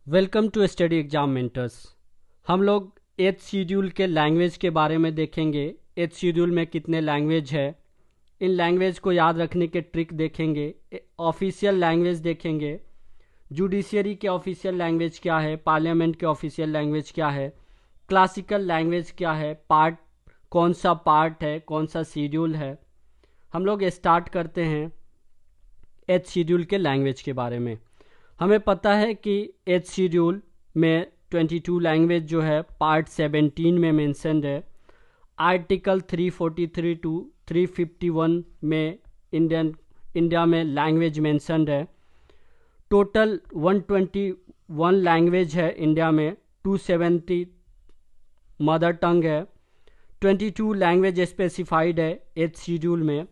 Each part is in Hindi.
Welcome to study exam mentors. हम लोग 8th शेड्यूल के लैंग्वेज के बारे में देखेंगे। 8th शेड्यूल में कितने लैंग्वेज है, इन लैंग्वेज को याद रखने के ट्रिक देखेंगे। ऑफिशियल लैंग्वेज देखेंगे, जुडिशियरी के ऑफिशियल लैंग्वेज क्या है, पार्लियामेंट के ऑफिशियल लैंग्वेज क्या है, क्लासिकल लैंग्वेज क्या है, पार्ट कौन सा पार्ट है, कौन सा शेड्यूल है। हम लोग स्टार्ट करते हैं 8th शेड्यूल के लैंग्वेज के बारे में। हमें पता है कि 8th शेड्यूल में 22 लैंग्वेज जो है पार्ट 17 में मेंशन्ड है। आर्टिकल 343 टू 351 में इंडिया में लैंग्वेज मेंशन्ड है। टोटल 121 लैंग्वेज है इंडिया में, 270 मदर टंग है, 22 लैंग्वेज स्पेसिफाइड है 8th शेड्यूल में।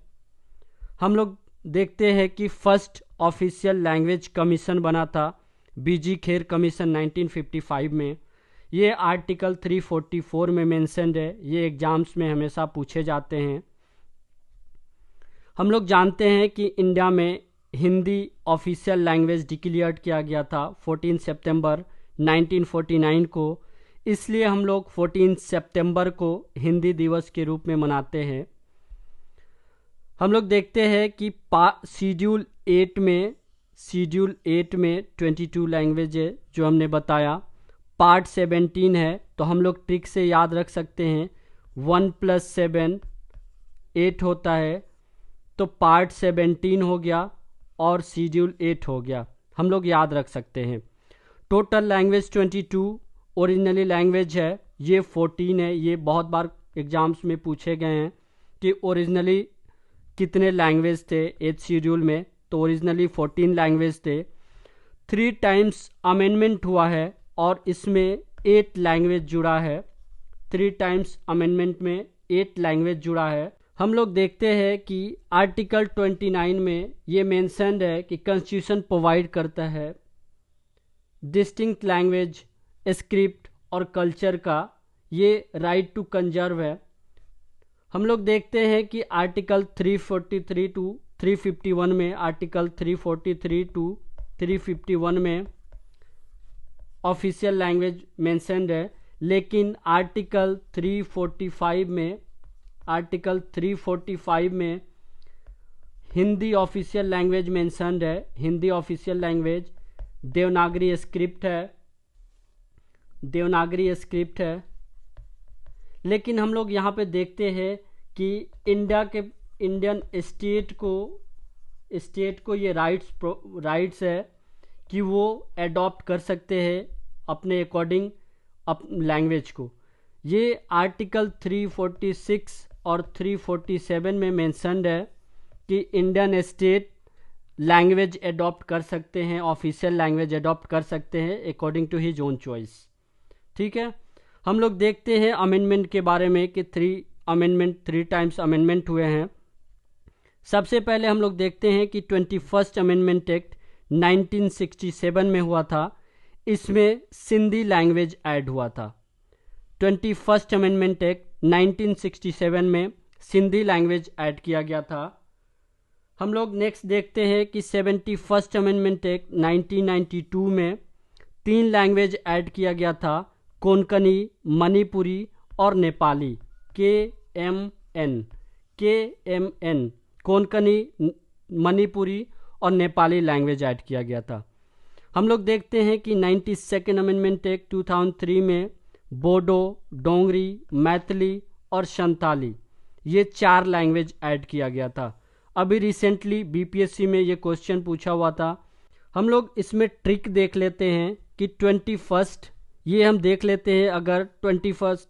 हम लोग देखते हैं कि फर्स्ट ऑफिशियल लैंग्वेज कमीशन बना था बीजी खेर कमीशन 1955 में। ये आर्टिकल 344 में मेंशन्ड है। ये एग्जाम्स में हमेशा पूछे जाते हैं। हम लोग जानते हैं कि इंडिया में हिंदी ऑफिशियल लैंग्वेज डिक्लेयर किया गया था 14 सितंबर 1949 को, इसलिए हम लोग 14 सितंबर को हिंदी दिवस के रूप में मनाते हैं। हम लोग देखते हैं कि शेड्यूल 8 में 22 लैंग्वेज है जो हमने बताया। पार्ट 17 है तो हम लोग ट्रिक से याद रख सकते हैं 1 + 7 8 होता है, तो पार्ट 17 हो गया और शेड्यूल 8 हो गया। हम लोग याद रख सकते हैं। टोटल लैंग्वेज 22, ओरिजिनली लैंग्वेज है ये 14 है। ये बहुत बार एग्जाम्स में पूछे गए हैं कि ओरिजिनली कितने लैंग्वेज थे 8th शेड्यूल में, तो ओरिजिनली 14 लैंग्वेज थे। 3 टाइम्स अमेंडमेंट हुआ है और इसमें 8 लैंग्वेज जुड़ा है। 3 टाइम्स अमेंडमेंट में 8 लैंग्वेज जुड़ा है। हम लोग देखते हैं कि आर्टिकल 29 में ये मेंशन्ड है कि कॉन्स्टिट्यूशन प्रोवाइड करता है डिस्टिंक्ट लैंग्वेज, स्क्रिप्ट और कल्चर का ये राइट टू कंजर्व है। हम लोग देखते हैं कि आर्टिकल 343 टू 351 में, आर्टिकल 343 टू 351 में ऑफिशियल लैंग्वेज मेंशन्ड है, लेकिन आर्टिकल 345 में हिंदी ऑफिशियल लैंग्वेज मेंशन्ड है। Hindi official language Devanagari script है। लेकिन हम लोग यहाँ पे देखते हैं कि इंडियन स्टेट को ये राइट्स है कि वो एडॉप्ट कर सकते हैं अपने अकॉर्डिंग लैंग्वेज को। ये आर्टिकल 346 और 347 में मेंशन्ड है कि इंडियन स्टेट लैंग्वेज एडॉप्ट कर सकते हैं, ऑफिशियल लैंग्वेज एडॉप्ट कर सकते हैं according to his own choice. ठीक है। हम लोग देखते हैं अमेंडमेंट के बारे में कि 3 टाइम्स अमेंडमेंट हुए हैं। सबसे पहले हम लोग देखते हैं कि 21st अमेंडमेंट एक्ट 1967 में हुआ था। इसमें सिंधी लैंग्वेज ऐड हुआ था। 21st अमेंडमेंट एक्ट 1967 में सिंधी लैंग्वेज ऐड किया गया था। हम लोग नेक्स्ट देखते हैं कि 71st अमेंडमेंट एक्ट 1992 में 3 लैंग्वेज ऐड किया गया था, कोंकणी, मणिपुरी और नेपाली। KMN कोंकणी, मणिपुरी और नेपाली लैंग्वेज ऐड किया गया था। हम लोग देखते हैं कि 92nd अमेंडमेंट एक्ट 2003 में बोडो, डोंगरी, मैथिली और संताली ये 4 लैंग्वेज ऐड किया गया था। अभी रिसेंटली BPSC में ये क्वेश्चन पूछा हुआ था। हम लोग इसमें ट्रिक देख लेते हैं कि 21st ये हम देख लेते हैं। अगर 21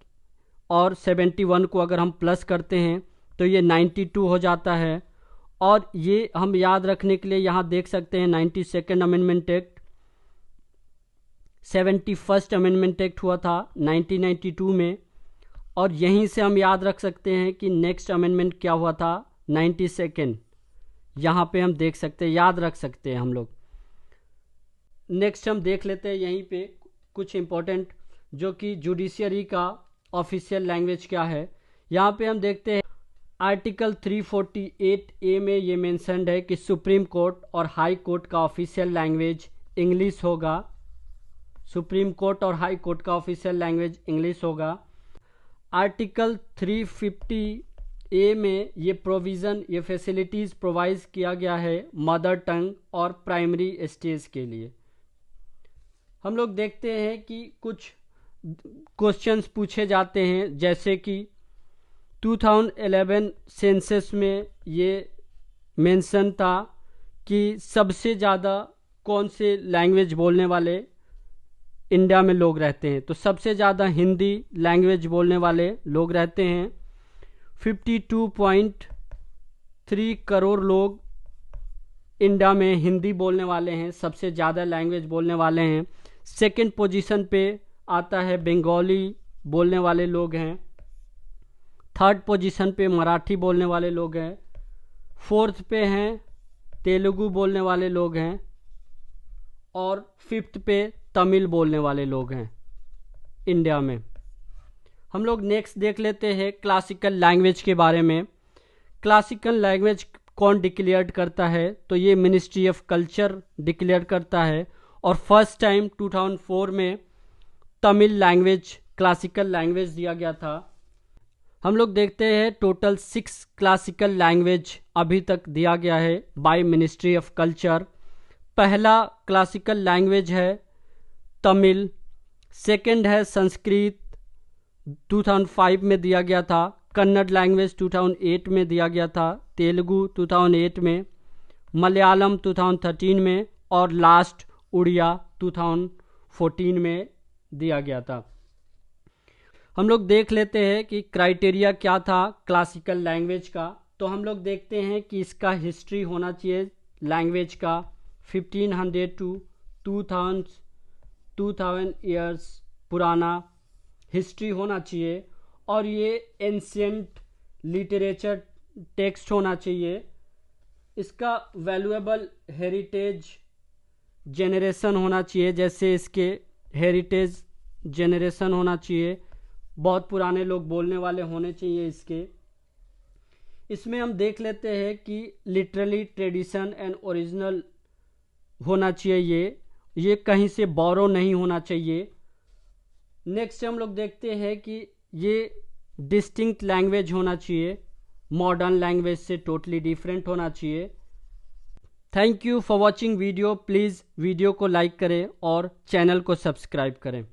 और 71 को अगर हम प्लस करते हैं तो ये 92 हो जाता है। और ये हम याद रखने के लिए यहाँ देख सकते हैं 92nd amendment act, 71st amendment act हुआ था 1992 में, और यहीं से हम याद रख सकते हैं कि नेक्स्ट अमेंडमेंट क्या हुआ था 92nd। यहाँ पे हम देख सकते हैं, याद रख सकते हैं हम लोग। नेक्स्ट हम देख लेते हैं यहीं पे कुछ इंपॉर्टेंट, जो कि जुडिशियरी का ऑफिशियल लैंग्वेज क्या है। यहाँ पे हम देखते हैं आर्टिकल 348A में ये मेंशन्ड है कि सुप्रीम कोर्ट और हाई कोर्ट का ऑफिशियल लैंग्वेज इंग्लिश होगा। सुप्रीम कोर्ट और हाई कोर्ट का ऑफिशियल लैंग्वेज इंग्लिश होगा। आर्टिकल 350A में ये प्रोविज़न, ये फैसिलिटीज़ प्रोवाइड किया गया है मदर टंग और प्राइमरी स्टेज के लिए। हम लोग देखते हैं कि कुछ क्वेश्चंस पूछे जाते हैं, जैसे कि 2011 सेंसस में ये मेंशन था कि सबसे ज़्यादा कौन से लैंग्वेज बोलने वाले इंडिया में लोग रहते हैं। तो सबसे ज़्यादा हिंदी लैंग्वेज बोलने वाले लोग रहते हैं। 52.3 करोड़ लोग इंडिया में हिंदी बोलने वाले हैं, सबसे ज़्यादा लैंग्वेज बोलने वाले हैं। सेकंड पोजीशन पे आता है बंगाली बोलने वाले लोग हैं। थर्ड पोजीशन पे मराठी बोलने वाले लोग हैं। फोर्थ पे हैं तेलुगु बोलने वाले लोग हैं। और फिफ्थ पे तमिल बोलने वाले लोग हैं इंडिया में। हम लोग नेक्स्ट देख लेते हैं क्लासिकल लैंग्वेज के बारे में। क्लासिकल लैंग्वेज कौन डिक्लेयर करता है? तो ये मिनिस्ट्री ऑफ कल्चर डिक्लेयर करता है। और फर्स्ट टाइम 2004 में तमिल लैंग्वेज क्लासिकल लैंग्वेज दिया गया था। हम लोग देखते हैं टोटल 6 क्लासिकल लैंग्वेज अभी तक दिया गया है बाय मिनिस्ट्री ऑफ कल्चर। पहला क्लासिकल लैंग्वेज है तमिल, सेकंड है संस्कृत 2005 में दिया गया था, कन्नड़ लैंग्वेज 2008 में दिया गया था, तेलुगु 2008 में, मलयालम 2013 में और लास्ट उड़िया 2014 में दिया गया था। हम लोग देख लेते हैं कि क्राइटेरिया क्या था क्लासिकल लैंग्वेज का। तो हम लोग देखते हैं कि इसका हिस्ट्री होना चाहिए लैंग्वेज का 1500 टू 2000 ईयर्स पुराना हिस्ट्री होना चाहिए। और ये एंशिएंट लिटरेचर टेक्स्ट होना चाहिए। इसका वैल्यूएबल हेरिटेज जेनरेशन होना चाहिए, जैसे इसके हेरिटेज जेनरेशन होना चाहिए, बहुत पुराने लोग बोलने वाले होने चाहिए इसके। इसमें हम देख लेते हैं कि लिटरली ट्रेडिशन एंड ओरिजिनल होना चाहिए, ये कहीं से बोरो नहीं होना चाहिए। नेक्स्ट हम लोग देखते हैं कि ये डिस्टिंक्ट लैंग्वेज होना चाहिए, मॉडर्न लैंग्वेज से टोटली डिफरेंट होना चाहिए। Thank you for watching video. Please video को लाइक करें और चैनल को सब्सक्राइब करें।